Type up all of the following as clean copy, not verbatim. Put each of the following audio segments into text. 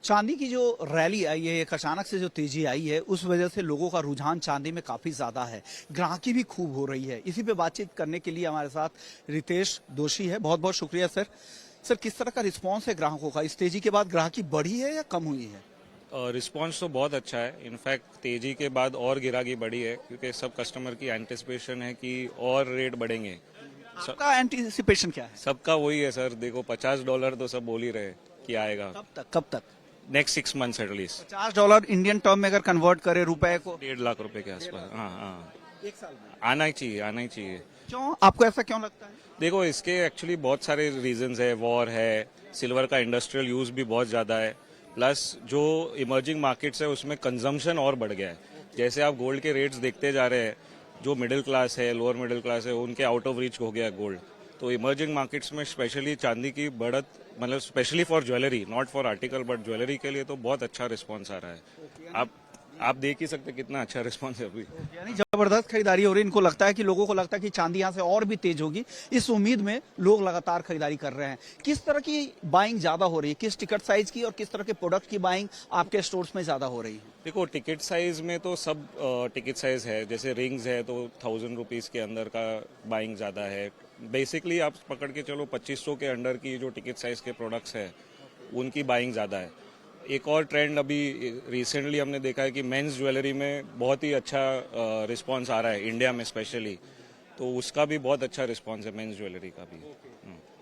चांदी की जो रैली आई है, एक अचानक से जो तेजी आई है, उस वजह से लोगों का रुझान चांदी में काफी ज्यादा है। ग्राहकी भी खूब हो रही है। इसी पे बातचीत करने के लिए हमारे साथ रितेश दोषी है। बहुत बहुत शुक्रिया सर। सर, किस तरह का रिस्पांस है ग्राहकों का? इस तेजी के बाद ग्राहकी बढ़ी है या कम हुई है? रिस्पांस तो बहुत अच्छा है। इनफैक्ट तेजी के बाद और गिराकी बढ़ी है क्योंकि सब कस्टमर की एंटिसिपेशन है कि और रेट बढ़ेंगे। आपका एंटीसिपेशन क्या है? सबका वही है सर, देखो $50 तो सब बोल ही रहे कि आएगा कब तक? Next 6 months at least. $50 Indian term में अगर कन्वर्ट करे रुपए को? 1.5 लाख रुपए के आसपास। हाँ हाँ, एक साल में? आना ही चाहिए, आना ही चाहिए। क्यों, आपको ऐसा क्यों लगता है? देखो, इसके एक्चुअली बहुत सारे रीजंस है। वॉर है, सिल्वर का इंडस्ट्रियल यूज भी बहुत ज्यादा है, प्लस जो इमर्जिंग मार्केट्स है उसमें कंजम्पशन और बढ़ गया है। जैसे आप गोल्ड के रेट्स देखते जा रहे हैं, जो मिडिल क्लास है, लोअर मिडिल क्लास है, उनके आउट ऑफ रीच हो गया गोल्ड। तो इमर्जिंग मार्केट्स में स्पेशली चांदी की बढ़त, मतलब specially for jewellery, not for article but jewellery के लिए तो बहुत अच्छा रिस्पॉन्स आ रहा है। आप देख ही सकते कितना अच्छा रिस्पॉन्स है अभी। यानी जबरदस्त खरीदारी हो रही है। इनको लगता है कि लोगों को लगता है कि चांदी यहाँ से और भी तेज होगी। इस उम्मीद में लोग लगातार खरीदारी कर रहे हैं। किस तरह की बाइंग ज्यादा हो रही है? किस टिकट साइज की और किस तरह के प्रोडक्ट की बाइंग आपके स्टोर्स में ज्यादा हो रही है? देखो, टिकट साइज में तो सब टिकट साइज है। जैसे रिंग्स है तो 1000 रुपीज के अंदर का बाइंग ज्यादा है। बेसिकली आप पकड़ के चलो 2500 के अंडर की जो टिकट साइज के प्रोडक्ट्स है उनकी बाइंग ज्यादा है। एक और ट्रेंड अभी रिसेंटली हमने देखा है कि मेंस ज्वेलरी में बहुत ही अच्छा रिस्पांस आ रहा है, इंडिया में स्पेशली। तो उसका भी बहुत अच्छा रिस्पांस है, मेंस ज्वेलरी का भी।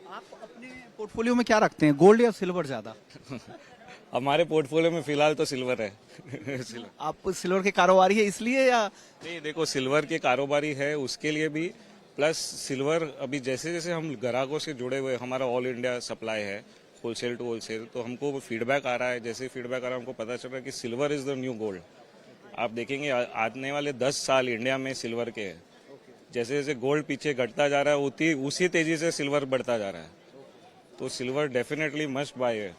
आप अपने पोर्टफोलियो में क्या रखते हैं, गोल्ड या सिल्वर ज्यादा? हमारे पोर्टफोलियो में फिलहाल तो सिल्वर है। सिल्वर। आप सिल्वर के कारोबारी है इसलिए या? नहीं, देखो, सिल्वर के कारोबारी है उसके लिए भी, प्लस सिल्वर अभी जैसे जैसे हम ग्राहकों से जुड़े हुए, हमारा ऑल इंडिया सप्लाई है, होलसेल टू होलसेल, तो हमको फीडबैक आ रहा है। जैसे फीडबैक आ रहा है हमको पता चल रहा है कि silver is the new gold. आप देखेंगे आने वाले 10 साल इंडिया में सिल्वर के हैं। जैसे जैसे गोल्ड पीछे घटता जा रहा है उसी तेजी से सिल्वर बढ़ता जा रहा है। तो सिल्वर डेफिनेटली मस्ट बाय है।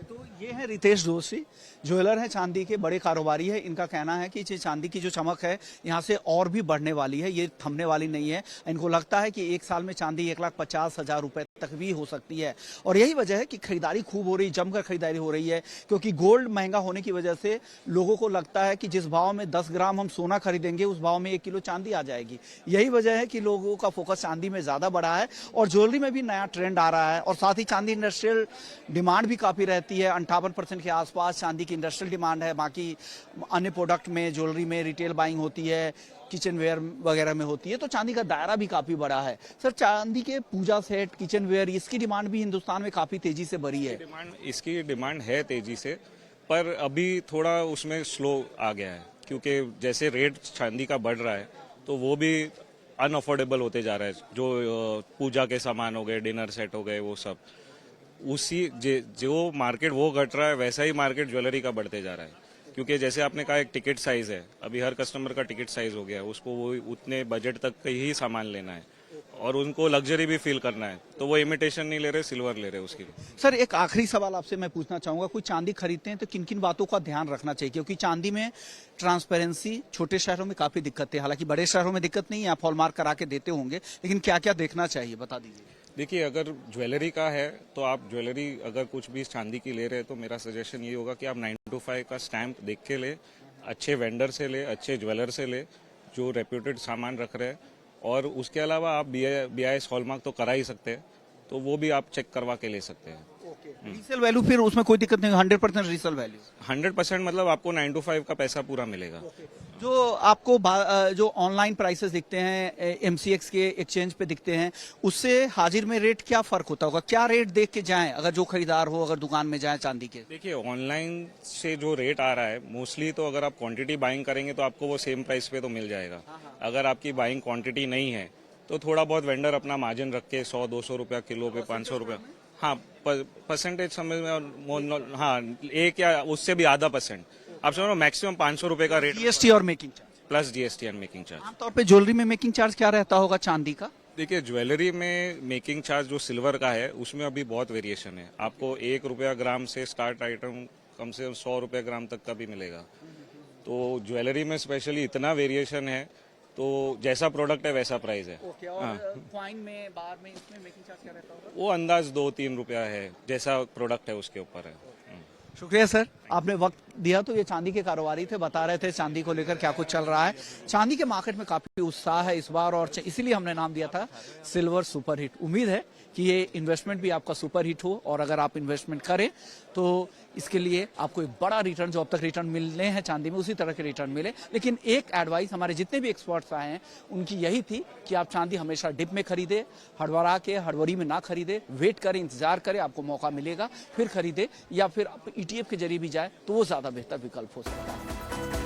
तो ये है रितेश दोषी, ज्वेलर है, चांदी के बड़े कारोबारी है। इनका कहना है कि चांदी की जो चमक है यहाँ से और भी बढ़ने वाली है, ये थमने वाली नहीं है। इनको लगता है कि एक साल में चांदी 1,50,000 रुपए तक भी हो सकती है। और यही वजह है कि खरीदारी खूब हो रही, जमकर खरीदारी हो रही है। क्योंकि गोल्ड महंगा होने की वजह से लोगों को लगता है कि जिस भाव में 10 ग्राम हम सोना खरीदेंगे उस भाव में 1 किलो चांदी आ जाएगी। यही वजह है कि लोगों का फोकस चांदी में ज्यादा बढ़ा है और ज्वेलरी में भी नया ट्रेंड आ रहा है। और साथ ही चांदी इंडस्ट्रियल डिमांड भी काफी रहती है। 58% के आसपास चांदी की इंडस्ट्रियल डिमांड है। बाकी अन्य प्रोडक्ट में, ज्वेलरी में रिटेल बाइंग होती है, किचन वेयर वगैरह में होती है। तो चांदी का दायरा भी काफी बड़ा है। सर, चांदी के पूजा सेट, किचन वेयर, इसकी डिमांड भी हिंदुस्तान में काफी तेजी से बढ़ी है। इसकी डिमांड है तेजी से, पर अभी थोड़ा उसमें स्लो आ गया है क्योंकि जैसे रेट चांदी का बढ़ रहा है तो वो भी अनअफोर्डेबल होते जा रहा है। जो पूजा के सामान हो गए, डिनर सेट हो गए, वो सब जो मार्केट वो घट रहा है वैसा ही मार्केट ज्वेलरी का बढ़ते जा रहा है। क्योंकि जैसे आपने कहा एक टिकट साइज है, अभी हर कस्टमर का टिकट साइज हो गया है, उसको वो उतने बजट तक का ही सामान लेना है और उनको लग्जरी भी फील करना है, तो वो इमिटेशन नहीं ले रहे, सिल्वर ले रहे उसकी। सर, एक आखिरी सवाल आपसे मैं पूछना चाहूंगा, कोई चांदी खरीदते हैं तो किन किन बातों का ध्यान रखना चाहिए? क्योंकि चांदी में ट्रांसपेरेंसी छोटे शहरों में काफी दिक्कत है, हालांकि बड़े शहरों में दिक्कत नहीं है, आप हॉलमार्क करा के देते होंगे, लेकिन क्या क्या देखना चाहिए, बता दीजिए। देखिए, अगर ज्वेलरी का है तो आप ज्वेलरी अगर कुछ भी चांदी की ले रहे हैं तो मेरा सजेशन ये होगा कि आप 925 का स्टैंप देख के ले, अच्छे वेंडर से ले, अच्छे ज्वेलर से ले जो रेप्यूटेड सामान रख रहे हैं। और उसके अलावा आप BIS हॉलमार्क तो करा ही सकते हैं, तो वो भी आप चेक करवा के ले सकते हैं। रीसेल वैल्यू फिर उसमें कोई दिक्कत नहीं, 100% रीसेल वैल्यू? 100% मतलब आपको 9 to 5 का पैसा पूरा मिलेगा। जो आपको जो ऑनलाइन प्राइसेस दिखते हैं, MCX के एक्सचेंज पे दिखते हैं, उससे हाजिर में रेट क्या फर्क होता होगा? क्या रेट देख के जाएं अगर जो खरीदार हो, अगर दुकान में जाएं चांदी के? देखिए, ऑनलाइन से जो रेट आ रहा है मोस्टली, तो अगर आप क्वांटिटी बाइंग करेंगे तो आपको वो सेम प्राइस पे तो मिल जाएगा। अगर आपकी बाइंग क्वांटिटी नहीं है तो थोड़ा बहुत वेंडर अपना मार्जिन रख के 100-200 रुपया किलो पे, 500 रुपया, हाँ, परसेंटेज समझ में, हाँ, एक या उससे भी आधा परसेंट आप समझो, मैक्सिमम 500 रुपए का रेट, जीएसटी और making charge plus GST and making charge. आमतौर पे ज्वेलरी में मेकिंग चार्ज क्या रहता होगा चांदी का? देखिए, ज्वेलरी में मेकिंग चार्ज जो सिल्वर का है उसमें अभी बहुत वेरिएशन है। आपको 1 रुपया ग्राम से स्टार्ट आइटम कम से कम 100 रुपये ग्राम तक का भी मिलेगा। तो ज्वेलरी में स्पेशली इतना वेरिएशन है, तो जैसा प्रोडक्ट है वैसा प्राइस है। और कॉइन में, बार में, इसमें मेकिंग चार्ज क्या रहता होगा? वो अंदाज 2-3 रुपया है, जैसा प्रोडक्ट है उसके ऊपर है। शुक्रिया सर, आपने वक्त दिया। तो ये चांदी के कारोबारी थे, बता रहे थे चांदी को लेकर क्या कुछ चल रहा है। चांदी के मार्केट में काफी उत्साह है इस बार, और इसीलिए हमने नाम दिया था सिल्वर सुपर हिट। उम्मीद है कि ये इन्वेस्टमेंट भी आपका सुपर हिट हो, और अगर आप इन्वेस्टमेंट करें तो इसके लिए आपको एक बड़ा रिटर्न, जो अब तक रिटर्न मिलने हैं चांदी में, उसी तरह के रिटर्न मिले। लेकिन एक एडवाइस हमारे जितने भी एक्सपर्ट्स आए हैं उनकी यही थी कि आप चांदी हमेशा डिप में खरीदे, हड़बड़ी में ना खरीदे, वेट करें, इंतजार करें, आपको मौका मिलेगा फिर खरीदे, या फिर आप ETF के जरिए भी जाए तो वो ज्यादा बेहतर विकल्प हो सकता है।